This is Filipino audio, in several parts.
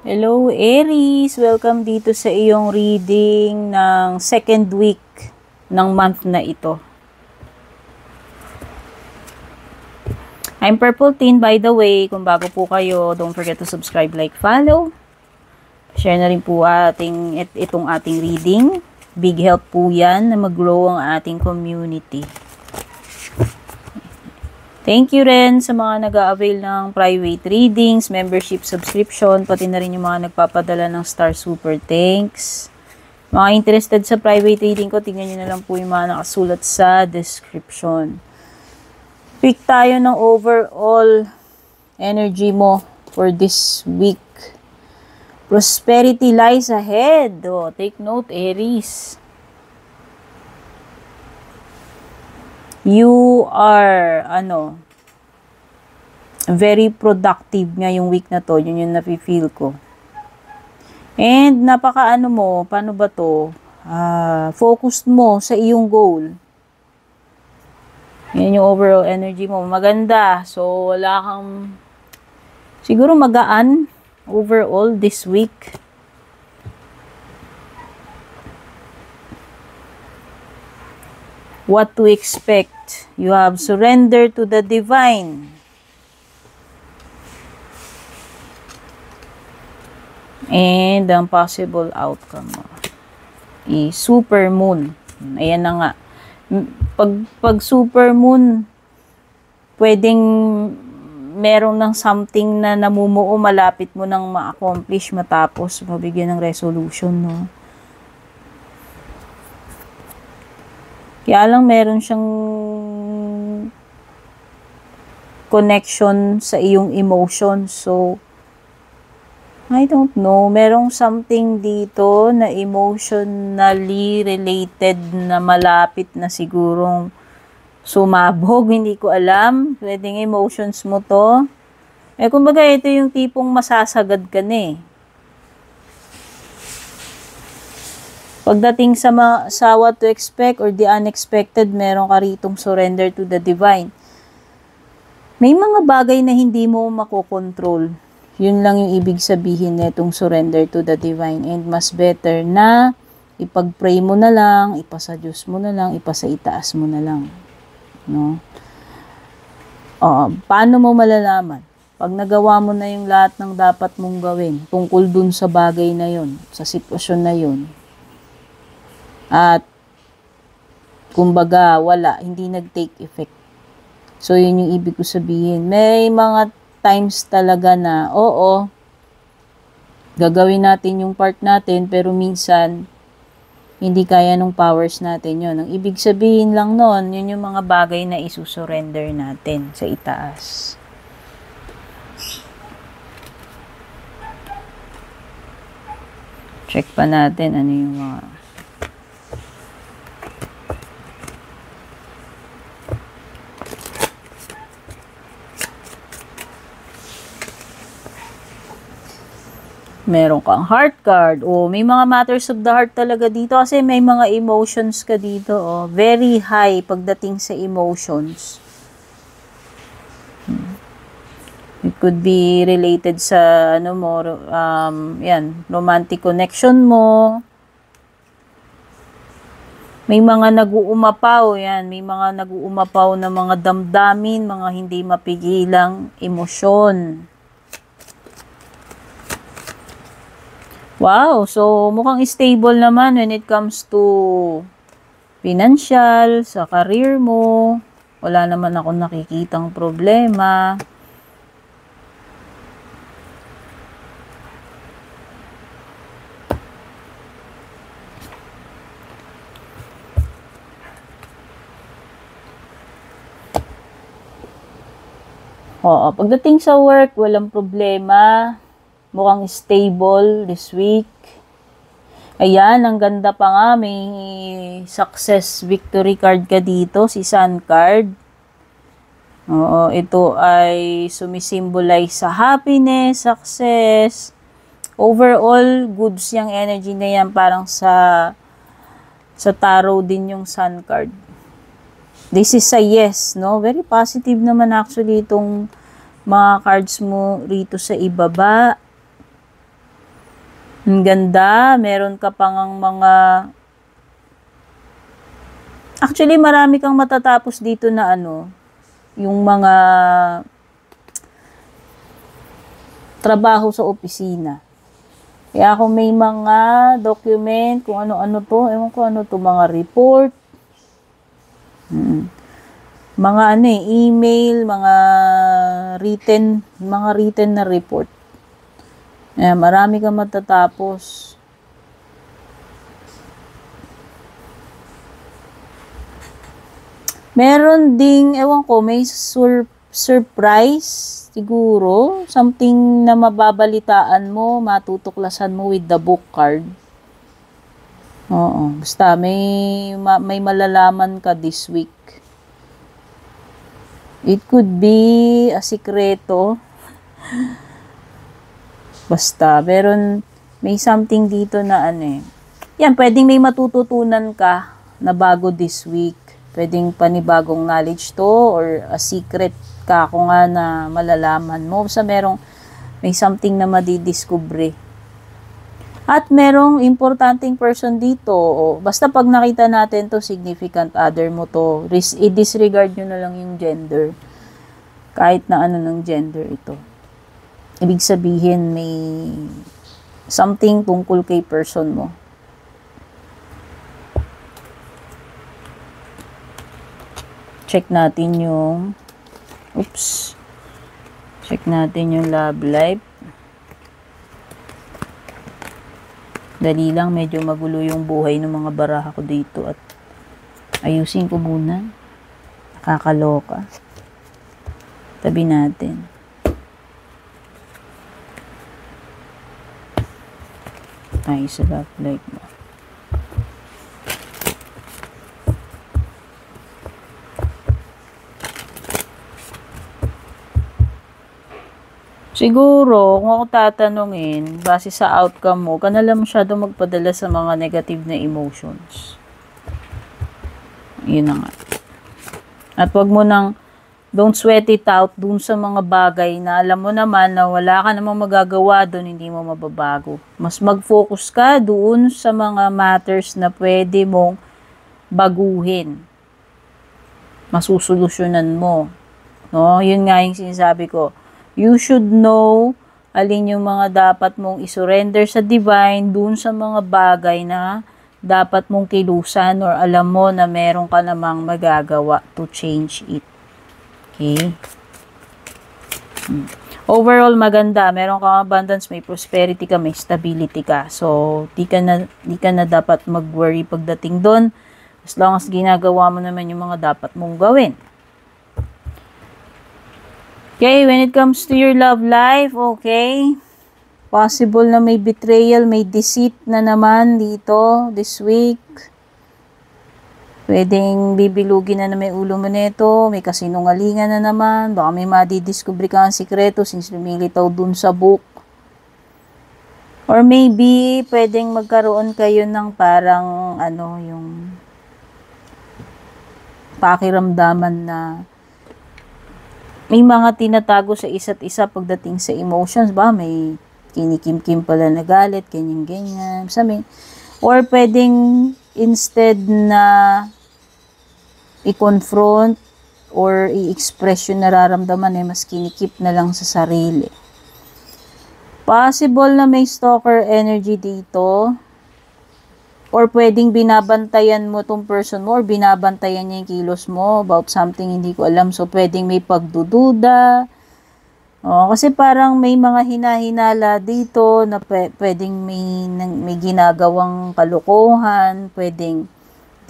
Hello Aries! Welcome dito sa iyong reading ng second week ng month na ito. I'm Purple Teen, by the way. Kung bago po kayo, don't forget to subscribe, like, follow. Share na rin po itong ating reading. Big help po yan na mag-grow ang ating community. Thank you rin sa mga nag-a-avail ng private readings, membership, subscription, pati na rin yung mga nagpapadala ng Star Super Thanks. Mga interested sa private reading ko, tingnan nyo na lang po yung mga nakasulat sa description. Pick tayo ng overall energy mo for this week. Prosperity lies ahead. Oh, take note, Aries. You are, very productive ngayong week na to. Yun yung nafe-feel ko. And, paano ba to? Focused mo sa iyong goal. Yan yung overall energy mo. Maganda. So, wala kang, siguro magaan overall this week. What to expect? You have surrendered to the divine. And ang possible outcome mo is super moon. Ayan na nga. Pag super moon, pwedeng meron ng something na namumuo, malapit mo nang ma-accomplish matapos mabigyan ng resolution, no? Kaya lang meron siyang connection sa iyong emotion. So, I don't know. Merong something dito na emotionally related na malapit na sigurong sumabog. Hindi ko alam. Pwedeng emotions mo to. Kumbaga, ito yung tipong masasagad ka na eh. Pagdating sa what to expect or the unexpected, meron ka ritong surrender to the divine. May mga bagay na hindi mo makokontrol. Yun lang yung ibig sabihin nitong surrender to the divine. And mas better na ipag-pray mo na lang, ipasa Diyos mo na lang, ipasa itaas mo na lang. No? Paano mo malalaman? Pag nagawa mo na yung lahat ng dapat mong gawin, tungkol dun sa bagay na yun, sa sitwasyon na yun, at kumbaga wala, hindi nag-take effect. So yun yung ibig ko sabihin. May mga times talaga na oo, gagawin natin yung part natin, pero minsan hindi kaya ng powers natin yun. Ang ibig sabihin lang nun, yun yung mga bagay na isusurrender natin sa itaas. Check pa natin ano yung mga meron kang heart card. May mga matters of the heart talaga dito kasi may mga emotions ka dito. Very high pagdating sa emotions. It could be related sa romantic connection mo. May mga nag-uumapaw, may mga nag-uumapaw na mga damdamin, mga hindi mapigilang emosyon. Wow, so mukhang stable naman when it comes to financial, sa career mo. Wala naman akong nakikitang problema. Pagdating sa work, walang problema. Mukhang stable this week. Ayan, ang ganda pa nga. May success victory card ka dito, si Sun card. Ito ay sumisimbolize sa happiness, success. Overall, goods yung energy na yan. Parang sa tarot din yung Sun card. This is a yes, no? Very positive naman actually itong mga cards mo rito sa ibaba. Ang ganda. Meron ka pang mga... Actually, marami kang matatapos dito na ano, yung mga trabaho sa opisina. Kaya kung may mga document, kung ano-ano to, ewan ko ano to, mga report, mga ano email, mga written na report. Ayan, marami kang matatapos. Meron ding, ewan ko, may surprise siguro, something na mababalitaan mo, matutuklasan mo with the book card. Oo, basta may malalaman ka this week. It could be a sikreto. Basta, may something dito na ano eh. Yan, pwedeng may matututunan ka na bago this week. Pwedeng panibagong knowledge to or a secret ka kung nga na malalaman mo. Basta may something na madidiscovery. At merong importanteng person dito. Basta pag nakita natin to, significant other mo to, i-disregard nyo na lang yung gender. Kahit na ano ng gender ito. Ibig sabihin may something tungkol kay person mo. Check natin yung check natin yung love life. Dali lang, medyo magulo yung buhay ng mga baraha ko dito at ayusin ko muna. Nakakaloka. Tabi natin. Ay, sa love life mo. Siguro, kung ako tatanungin, base sa outcome mo, ka na lang masyado magpadala sa mga negative na emotions. Yun na nga. At wag mo don't sweat it out dun sa mga bagay na alam mo naman na wala ka namang magagawa dun, hindi mo mababago. Mas mag-focus ka doon sa mga matters na pwede mong baguhin. Masusolusyonan mo. No? Yun nga yung sinasabi ko. You should know alin yung mga dapat mong isurrender sa divine dun sa mga bagay na dapat mong kilusan or alam mo na meron ka namang magagawa to change it. Okay? Overall, maganda. Meron kang abundance, may prosperity ka, may stability ka. So, di ka na dapat mag-worry pagdating doon. As long as ginagawa mo naman yung mga dapat mong gawin. Okay, when it comes to your love life, okay, possible na may betrayal, may deceit na naman dito this week. Pwedeng bibilugin na may ulo mo nito, may kasinungalingan na naman, baka may madidiscover ka ang sikreto since lumilitaw dun sa book. Or maybe, pwedeng magkaroon kayo ng parang, yung pakiramdaman na may mga tinatago sa isa't isa pagdating sa emotions ba? May kinikim-kim pala na galit, ganyan-ganyan. Or pwedeng instead na i-confront or i-express yung nararamdaman mas kinikip na lang sa sarili. Possible na may stalker energy dito. Or pwedeng binabantayan mo tong person mo or binabantayan niya yung kilos mo about something hindi ko alam. So, pwedeng may pagdududa. Kasi parang may mga hinahinala dito na pwedeng may ginagawang kalokohan. Pwedeng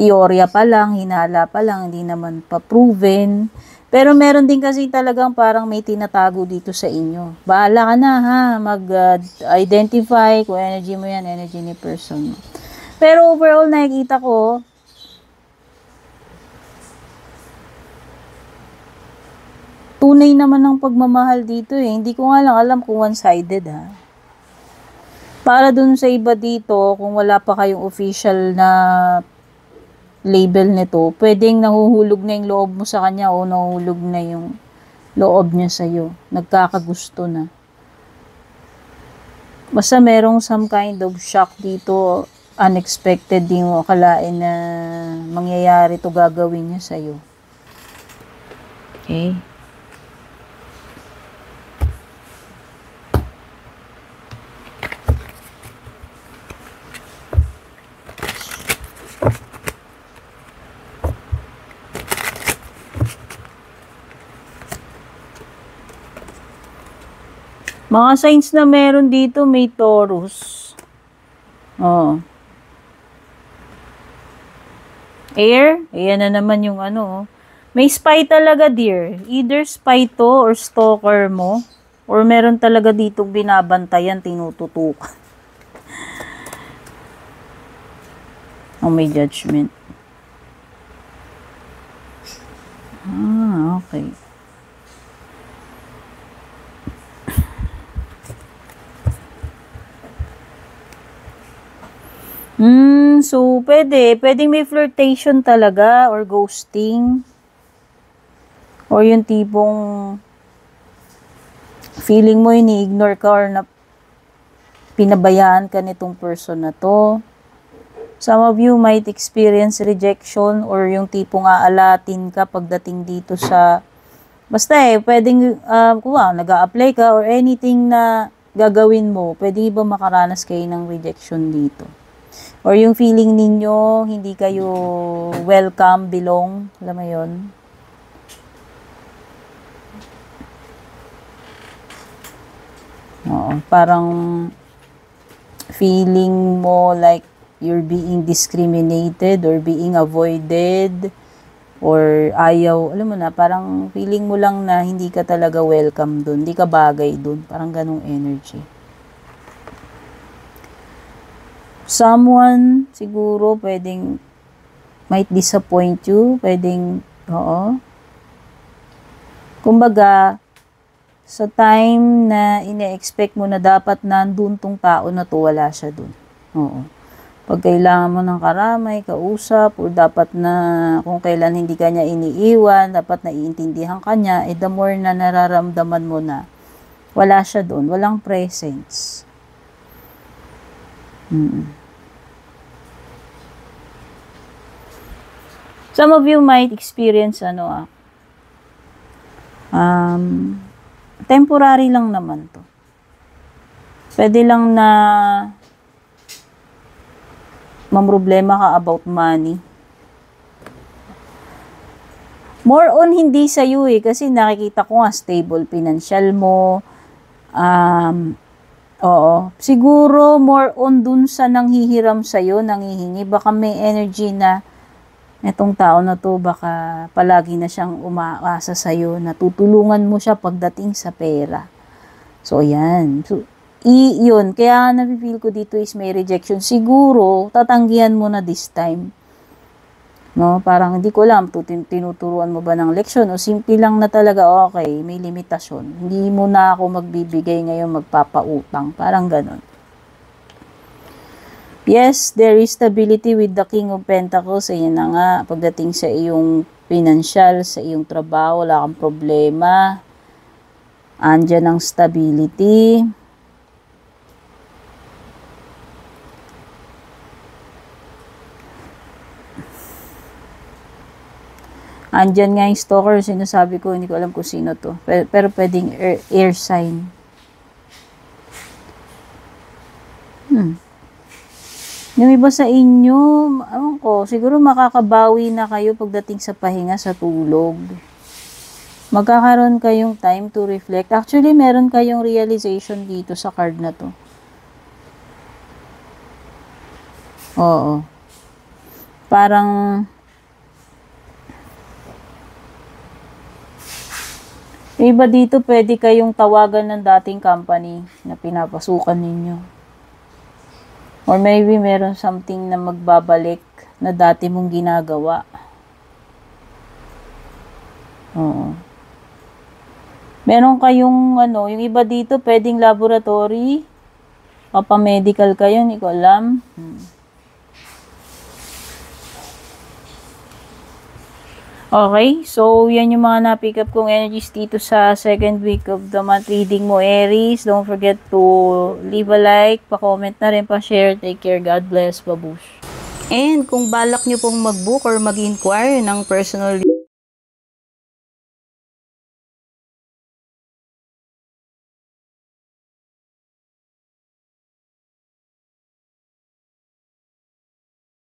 teorya pa lang, hinala pa lang, hindi naman pa-proven. Pero meron din kasi talagang parang may tinatago dito sa inyo. Bahala ka na ha, mag-identify kung energy mo yan, energy ni person mo. Pero overall, nakikita ko, tunay naman ng pagmamahal dito eh. Hindi ko nga lang alam kung one-sided ha. Para dun sa iba dito, kung wala pa kayong official na label nito, pwedeng nahuhulog na yung loob mo sa kanya o nahuhulog na yung loob niya sa'yo. Nagkakagusto na. Basta merong some kind of shock dito, unexpected, di mo akalain na mangyayari to, gagawin niya sa'yo. Okay? Mga signs na meron dito, may Taurus. Oh. Air, ayan na naman yung ano. May spy talaga, dear. Either spy to or stalker mo. Or meron talaga dito binabantayan, tinututukan. Oh, may judgment. Ah, okay. So, pwedeng may flirtation talaga or ghosting. Or yung tipong feeling mo ini-ignore ka or na pinabayaan ka nitong person na to. Some of you might experience rejection or yung tipong aalatin ka pagdating dito sa basta pwedeng nag-a-apply ka or anything na gagawin mo, pwede ba makaranas kayo ng rejection dito? Or yung feeling ninyo, hindi kayo welcome, belong. Alam mo yun? Oo, parang feeling mo like you're being discriminated or being avoided or ayaw, alam mo na, parang feeling mo lang na hindi ka talaga welcome dun, hindi ka bagay dun. Parang ganong energy. Someone, siguro, pwedeng might disappoint you. Pwedeng, oo. Kumbaga, sa time na ine-expect mo na dapat nandun tong tao na to, wala siya dun. Oo. Pag kailangan mo ng karamay, kausap, o dapat na kung kailan hindi ka niya iniiwan, dapat na iintindihan ka niya, the more na nararamdaman mo na wala siya dun, walang presence. Some of you might experience temporary lang naman to. Pwede lang na mamroblema ka about money. More on hindi sa iyo kasi nakikita ko nga stable financial mo. Oo. Siguro more on dun sa nanghihiram sa iyo, nanghihingi. Baka may energy na etong tao na to, baka palagi na siyang umaasa sa'yo na tutulungan mo siya pagdating sa pera. So, ayan. So, yun. Kaya napipil ko dito is may rejection. Siguro, tatanggihan mo na this time. No? Parang hindi ko alam, tinuturuan mo ba ng leksyon o simple lang na talaga, okay, may limitasyon. Hindi mo na ako magbibigay ngayon, magpapautang. Parang ganun. Yes, there is stability with the King of Pentacles. Ayan na nga, pagdating sa iyong financial, sa iyong trabaho, wala kang problema. Andyan ang stability. Andyan nga yung stalker, sinasabi ko, hindi ko alam kung sino to. Pero pwedeng air sign. Yung iba sa inyo, siguro makakabawi na kayo pagdating sa pahinga, sa tulog. Magkakaroon kayong time to reflect. Actually, meron kayong realization dito sa card na to. Oo. Parang iba dito, pwede kayong tawagan ng dating company na pinapasukan ninyo. Or maybe meron something na magbabalik na dati mong ginagawa. Oo. Meron kayong yung iba dito, pwedeng laboratory, papamedical kayo, hindi ko alam. Okay, so yan yung mga na-pick up kong energies dito sa second week of the month reading mo, Aries. Don't forget to leave a like, pa-comment na rin, pa-share. Take care, God bless, babush. And kung balak nyo pong mag-book or mag-inquire ng personal